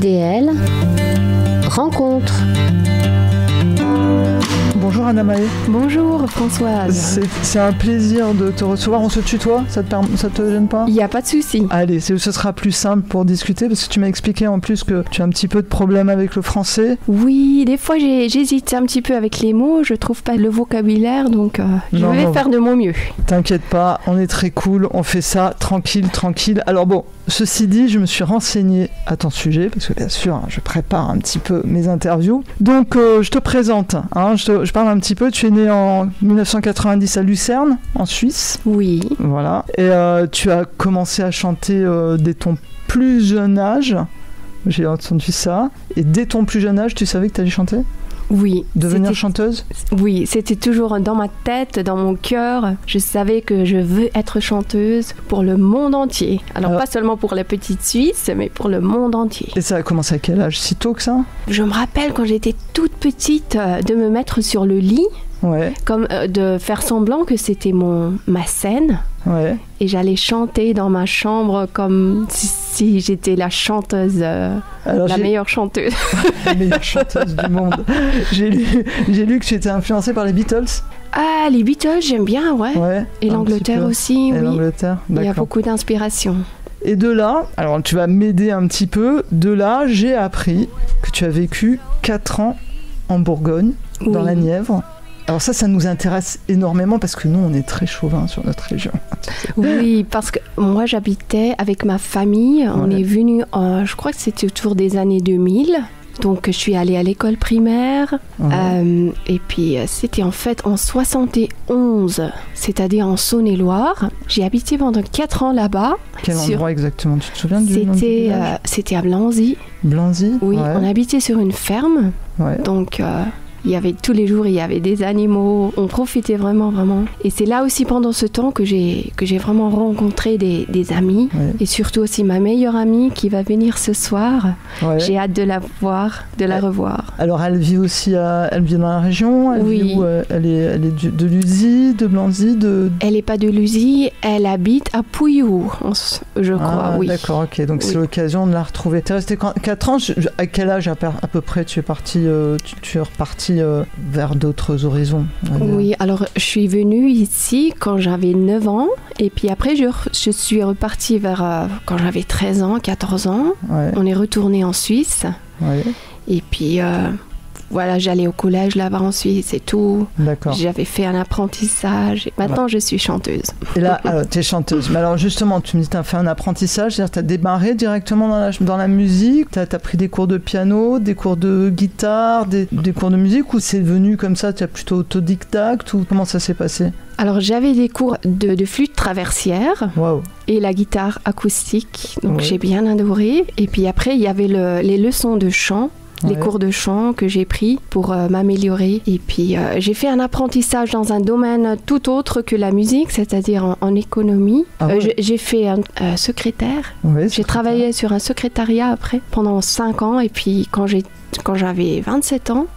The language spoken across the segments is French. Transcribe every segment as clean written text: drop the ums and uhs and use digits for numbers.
DL Rencontre. Bonjour Anna-Maë. Bonjour Françoise. C'est un plaisir de te recevoir. On se tutoie, ça te gêne pas? Il n'y a pas de souci. Allez, ce sera plus simple pour discuter parce que tu m'as expliqué en plus que tu as un petit peu de problème avec le français. Oui, des fois j'hésite un petit peu avec les mots, je trouve pas le vocabulaire, donc je vais faire de mon mieux. T'inquiète pas, on est très cool, on fait ça tranquille. Alors bon, ceci dit, je me suis renseignée à ton sujet parce que bien sûr, je prépare un petit peu mes interviews. Donc je te présente, je parle un petit peu. Tu es né en 1990 à Lucerne, en Suisse. Oui. Voilà. Et tu as commencé à chanter dès ton plus jeune âge. J'ai entendu ça. Et dès ton plus jeune âge, tu savais que tu allais chanter ? Oui. Devenir chanteuse ? Oui, c'était toujours dans ma tête, dans mon cœur. Je savais que je veux être chanteuse pour le monde entier. Alors pas seulement pour la petite Suisse, mais pour le monde entier. Et ça a commencé à quel âge ? Si tôt que ça ? Je me rappelle quand j'étais toute petite de me mettre sur le lit. Ouais. Comme de faire semblant que c'était ma scène. Ouais. Et j'allais chanter dans ma chambre comme si j'étais la chanteuse, la meilleure chanteuse. La meilleure chanteuse du monde. J'ai lu que tu étais influencée par les Beatles. Ah, les Beatles, j'aime bien, ouais. Et l'Angleterre aussi, et oui. L'Angleterre, d'accord. Il y a beaucoup d'inspiration. Et de là, alors tu vas m'aider un petit peu, de là, j'ai appris que tu as vécu 4 ans en Bourgogne, dans la Nièvre. Alors ça nous intéresse énormément parce que nous, on est très chauvins sur notre région. Oui, parce que moi, j'habitais avec ma famille. On est venu, je crois que c'était autour des années 2000. Donc, je suis allée à l'école primaire. Et puis, c'était en fait en 71, c'est-à-dire en Saône-et-Loire. J'ai habité pendant 4 ans là-bas. Quel endroit exactement? Tu te souviens du nom du village? C'était à Blanzy. Blanzy? Oui, on habitait sur une ferme. Donc... il y avait tous les jours, il y avait des animaux, on profitait vraiment. Et c'est là aussi pendant ce temps que j'ai vraiment rencontré des amis et surtout aussi ma meilleure amie qui va venir ce soir. J'ai hâte de la voir, de la revoir. Alors elle vit aussi, elle vit dans la région, elle vit où? Elle est de Luzy, de Blanzy, Elle n'est pas de Luzy, elle habite à Pouillou, je crois, oui. D'accord, ok, donc c'est l'occasion de la retrouver. Tu es resté 4 ans, à quel âge à peu près tu es parti, tu es reparti vers d'autres horizons? Oui, alors je suis venue ici quand j'avais 9 ans et puis après je suis repartie vers quand j'avais 13 ans, 14 ans. On est retourné en Suisse et puis voilà, j'allais au collège là-bas en Suisse et tout. D'accord. J'avais fait un apprentissage. Et maintenant, je suis chanteuse. Et là, tu es chanteuse. Mais alors, justement, tu me dis que tu as fait un apprentissage. C'est-à-dire que tu as démarré directement dans la musique. Tu as pris des cours de piano, des cours de guitare, des cours de musique, ou c'est venu comme ça, tu as plutôt autodidacte, ou comment ça s'est passé? Alors, j'avais des cours de flûte traversière et la guitare acoustique. Donc, j'ai bien adoré. Et puis après, il y avait les leçons de chant. Les cours de chant que j'ai pris pour m'améliorer. Et puis, j'ai fait un apprentissage dans un domaine tout autre que la musique, c'est-à-dire en économie. J'ai fait un secrétaire. J'ai travaillé sur un secrétariat après, pendant 5 ans. Et puis, quand j'avais 27 ans,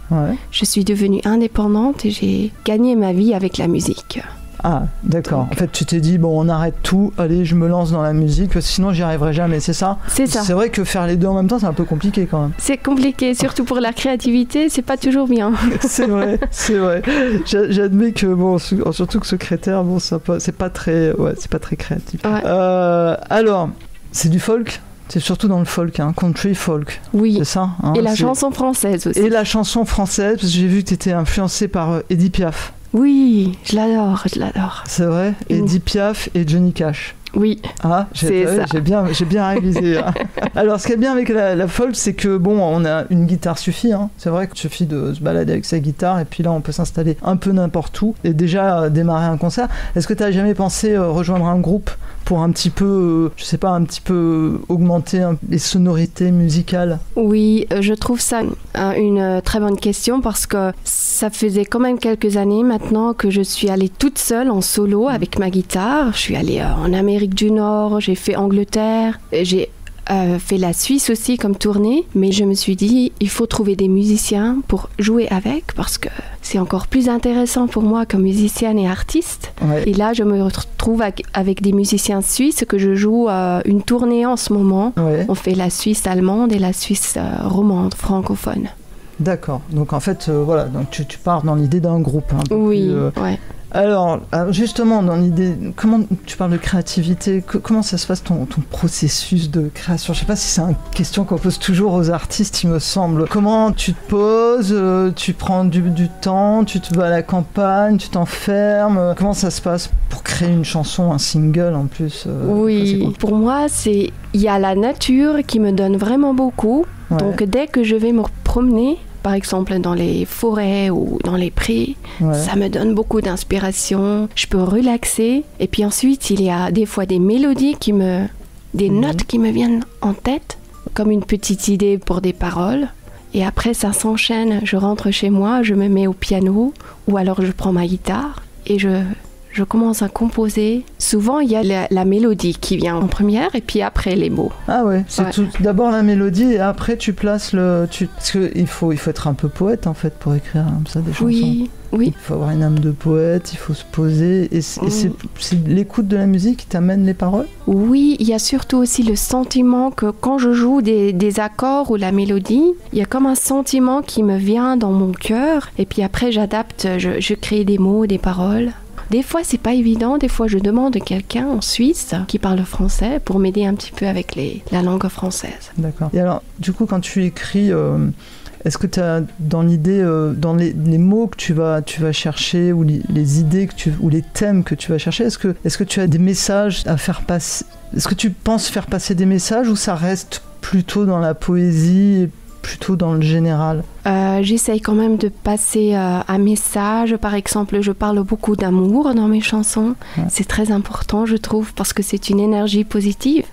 je suis devenue indépendante et j'ai gagné ma vie avec la musique. Ah, d'accord. En fait, tu t'es dit, bon, on arrête tout, allez, je me lance dans la musique, parce que sinon, j'y arriverai jamais, c'est ça? C'est ça. C'est vrai que faire les deux en même temps, c'est un peu compliqué quand même. C'est compliqué, surtout pour la créativité, c'est pas toujours bien. C'est vrai. J'admets que, bon, surtout que secrétaire, bon, c'est pas très créatif. Alors, c'est du folk? C'est surtout dans le folk, country folk. Oui. C'est ça? Et la chanson française aussi. Et la chanson française, parce que j'ai vu que tu étais influencée par Edith Piaf. Oui, je l'adore. C'est vrai? Edith Piaf et Johnny Cash. Oui, j'ai bien révisé. Alors, ce qui est bien avec la folk, c'est que, bon, on a une guitare suffit. C'est vrai qu'il suffit de se balader avec sa guitare et puis là, on peut s'installer un peu n'importe où et déjà démarrer un concert. Est-ce que tu as jamais pensé rejoindre un groupe pour un petit peu, augmenter les sonorités musicales? Oui, je trouve ça une très bonne question parce que ça faisait quand même quelques années maintenant que je suis allée toute seule en solo avec ma guitare. Je suis allée en Amérique du Nord, j'ai fait Angleterre, j'ai fait la Suisse aussi comme tournée, mais je me suis dit, il faut trouver des musiciens pour jouer avec, parce que c'est encore plus intéressant pour moi comme musicienne et artiste. Ouais. Et là, je me retrouve avec des musiciens suisses que je joue une tournée en ce moment. Ouais. On fait la Suisse allemande et la Suisse romande, francophone. D'accord. Donc en fait, voilà, donc tu pars dans l'idée d'un groupe. Oui, ouais. Alors, justement, dans l'idée, comment tu parles de créativité, comment ça se passe ton processus de création? Je ne sais pas si c'est une question qu'on pose toujours aux artistes, il me semble. Comment tu te poses, tu prends du temps, tu te vas à la campagne, tu t'enfermes? Comment ça se passe pour créer une chanson, un single en plus? Oui, pour moi, il y a la nature qui me donne vraiment beaucoup. Ouais. Donc, dès que je vais me promener, par exemple dans les forêts ou dans les prés, ouais. Ça me donne beaucoup d'inspiration, je peux relaxer. Et puis ensuite, il y a des fois des mélodies des notes qui me viennent en tête, comme une petite idée pour des paroles. Et après, ça s'enchaîne, je rentre chez moi, je me mets au piano, ou alors je prends ma guitare et je commence à composer. Souvent, il y a la mélodie qui vient en première et puis après les mots. Ah ouais, c'est tout, d'abord la mélodie et après tu places parce qu'il faut être un peu poète en fait pour écrire comme ça des chansons. Oui. Il faut avoir une âme de poète, il faut se poser. Et c'est l'écoute de la musique qui t'amène les paroles? Oui, il y a surtout aussi le sentiment que quand je joue des accords ou la mélodie, il y a comme un sentiment qui me vient dans mon cœur. Et puis après, j'adapte, je crée des mots, des paroles. Des fois, c'est pas évident. Des fois, je demande quelqu'un en Suisse qui parle français pour m'aider un petit peu avec la langue française. D'accord. Et alors, du coup, quand tu écris, est-ce que tu as dans l'idée, dans les mots que tu vas chercher ou les idées ou les thèmes que tu vas chercher, est-ce que tu as des messages à faire passer? Est-ce que tu penses faire passer des messages ou ça reste plutôt dans la poésie, plutôt dans le général? J'essaye quand même de passer un message. Par exemple, je parle beaucoup d'amour dans mes chansons. Ouais. C'est très important, je trouve, parce que c'est une énergie positive.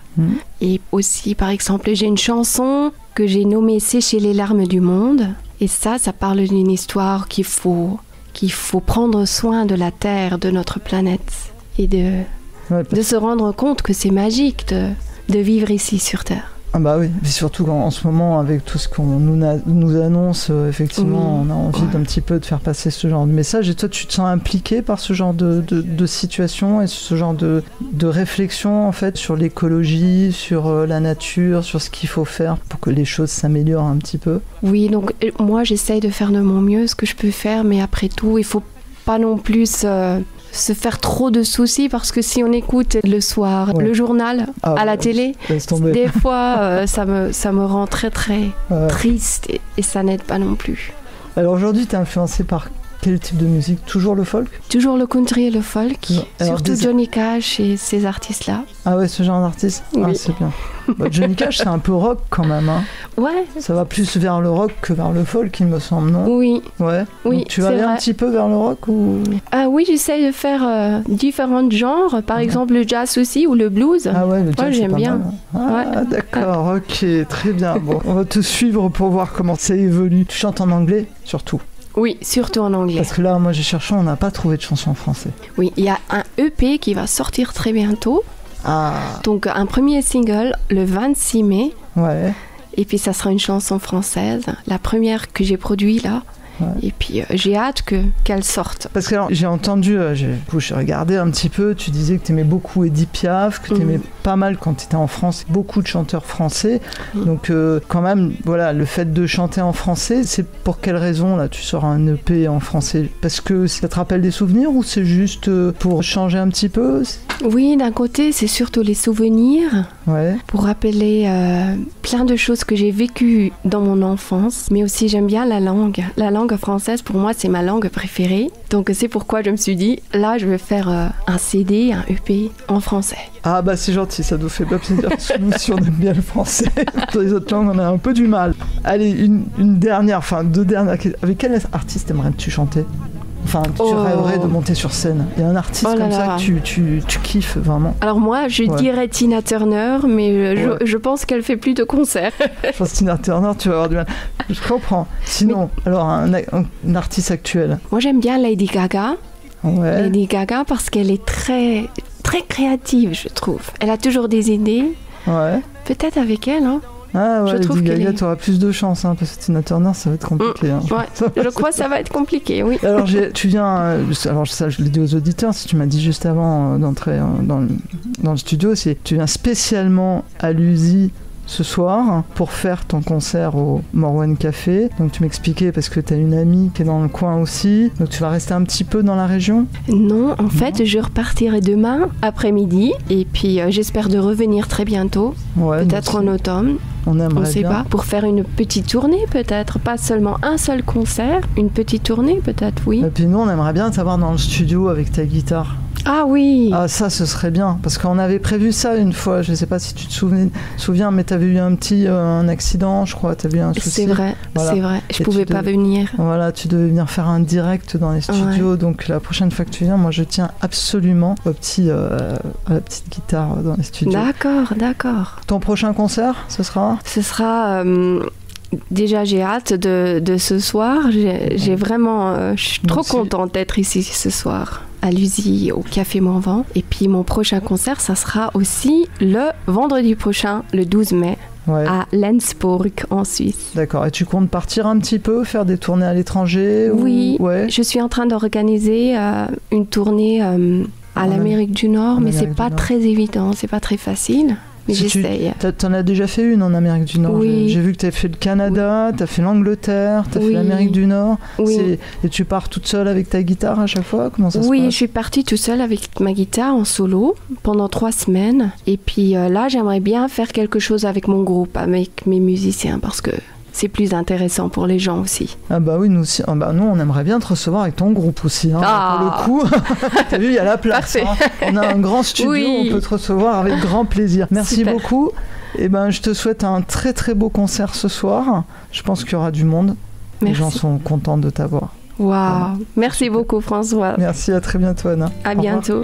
Et aussi, par exemple, j'ai une chanson que j'ai nommée « Sécher les larmes du monde ». Et ça parle d'une histoire qu'il faut prendre soin de la Terre, de notre planète. Et de se rendre compte que c'est magique de vivre ici sur Terre. Ah bah oui, et surtout en ce moment, avec tout ce qu'on nous annonce, effectivement, on a envie d'un petit peu de faire passer ce genre de message. Et toi, tu te sens impliqué par ce genre de situation et ce genre de réflexion, en fait, sur l'écologie, sur la nature, sur ce qu'il faut faire pour que les choses s'améliorent un petit peu? Oui, donc moi, j'essaye de faire de mon mieux ce que je peux faire, mais après tout, il faut pas non plus se faire trop de soucis, parce que si on écoute le soir le journal à la télé, des fois ça me rend très très triste et ça n'aide pas non plus. Alors aujourd'hui, tu es influencé par quel type de musique? Toujours le folk? Toujours le country et le folk, surtout Johnny Cash et ces artistes-là. Ah ouais, ce genre d'artiste? Oui. Ah, c'est bien. Johnny Cash, c'est un peu rock quand même, hein. Ouais. Ça va plus vers le rock que vers le folk, il me semble, non? Oui. Ouais. Oui. Donc, tu vas aller un petit peu vers le rock ou? Ah oui, j'essaye de faire différents genres, par exemple le jazz aussi ou le blues. Ah ouais, le jazz, j'aime bien. Ah d'accord, ok, très bien. Bon, on va te suivre pour voir comment ça évolue. Tu chantes en anglais, surtout? Oui, surtout en anglais. Parce que là, moi, j'ai cherché, on n'a pas trouvé de chanson en français. Oui, il y a un EP qui va sortir très bientôt. Ah. Donc, un premier single le 26 mai. Ouais. Et puis, ça sera une chanson française. La première que j'ai produite, là. Ouais. Et puis, j'ai hâte qu'elle sorte. Parce que alors, j'ai entendu, j'ai regardé un petit peu, tu disais que tu aimais beaucoup Edith Piaf, que tu aimais pas mal quand tu étais en France, beaucoup de chanteurs français. Donc, quand même, voilà, le fait de chanter en français, c'est pour quelle raison, là, tu sors un EP en français? Parce que ça te rappelle des souvenirs ou c'est juste pour changer un petit peu? Oui, d'un côté, c'est surtout les souvenirs. Ouais. Pour rappeler plein de choses que j'ai vécues dans mon enfance. Mais aussi, j'aime bien la langue. La langue française, pour moi, c'est ma langue préférée. Donc, c'est pourquoi je me suis dit, là, je vais faire un CD, un EP en français. Ah bah c'est gentil, ça nous fait pas plaisir. Nous, si on aime bien le français, dans les autres langues, on a un peu du mal. Allez, une dernière, enfin 2 dernières questions. Avec quel artiste aimerais-tu chanter? Enfin, tu rêverais de monter sur scène. Il y a un artiste comme ça que tu kiffes vraiment? Alors moi, je dirais Tina Turner, mais je pense qu'elle fait plus de concerts. Je pense que Tina Turner, tu vas avoir du mal. Je comprends. Sinon, alors un artiste actuel? Moi, j'aime bien Lady Gaga. Lady Gaga parce qu'elle est très, très créative, je trouve. Elle a toujours des idées. Ouais. Peut-être avec elle, hein. Ah ouais, Lady Gaga, tu auras plus de chance, hein, parce que Tina Turner, ça va être compliqué. Hein. Ouais, je crois que ça va être compliqué, oui. Alors, tu viens, alors ça je l'ai dit aux auditeurs, si tu m'as dit juste avant d'entrer dans le studio, tu viens spécialement à l'USI ce soir pour faire ton concert au Morwen Café. Donc tu m'expliquais parce que tu as une amie qui est dans le coin aussi. Donc tu vas rester un petit peu dans la région ? Non, en fait, je repartirai demain après-midi et puis j'espère de revenir très bientôt. Ouais, peut-être en automne. On aimerait sait pas. Pour faire une petite tournée peut-être, pas seulement un seul concert, une petite tournée peut-être, oui. Et puis nous, on aimerait bien t'avoir dans le studio avec ta guitare. Ah oui. Ah ça, ce serait bien, parce qu'on avait prévu ça une fois, je sais pas si tu te souviens, mais t'avais eu un accident, je crois, t'avais eu un souci. C'est vrai, voilà. C'est vrai, je pouvais pas venir. Voilà, tu devais venir faire un direct dans les studios, donc la prochaine fois que tu viens, moi je tiens absolument à la petite guitare dans les studios. D'accord. Ton prochain concert, ce sera ? Ce sera... Déjà, j'ai hâte de ce soir. J'ai vraiment... je suis trop contente d'être ici ce soir, à l'USI, au Café Morvan. Et puis, mon prochain concert, ça sera aussi le vendredi prochain, le 12 mai, à Lensburg, en Suisse. D'accord. Et tu comptes partir un petit peu, faire des tournées à l'étranger ? Oui, je suis en train d'organiser une tournée à l'Amérique du Nord, mais c'est pas très évident, c'est pas très facile. Mais j'essaye. T'en as déjà fait une en Amérique du Nord. Oui. J'ai vu que t'as fait le Canada, t'as fait l'Angleterre, t'as fait l'Amérique du Nord. Et tu pars toute seule avec ta guitare à chaque fois ? Comment ça se passe ? Oui, je suis partie toute seule avec ma guitare en solo pendant 3 semaines. Et puis là, j'aimerais bien faire quelque chose avec mon groupe, avec mes musiciens, parce que c'est plus intéressant pour les gens aussi. Ah bah oui, nous aussi. Ah bah nous, on aimerait bien te recevoir avec ton groupe aussi. Hein, pour le coup, t'as vu, il y a la place. Hein. On a un grand studio, on peut te recevoir avec grand plaisir. Merci beaucoup. Et je te souhaite un très très beau concert ce soir. Je pense qu'il y aura du monde. Merci. Les gens sont contents de t'avoir. Waouh. Merci beaucoup, François. Merci, à très bientôt, Anna. À bientôt.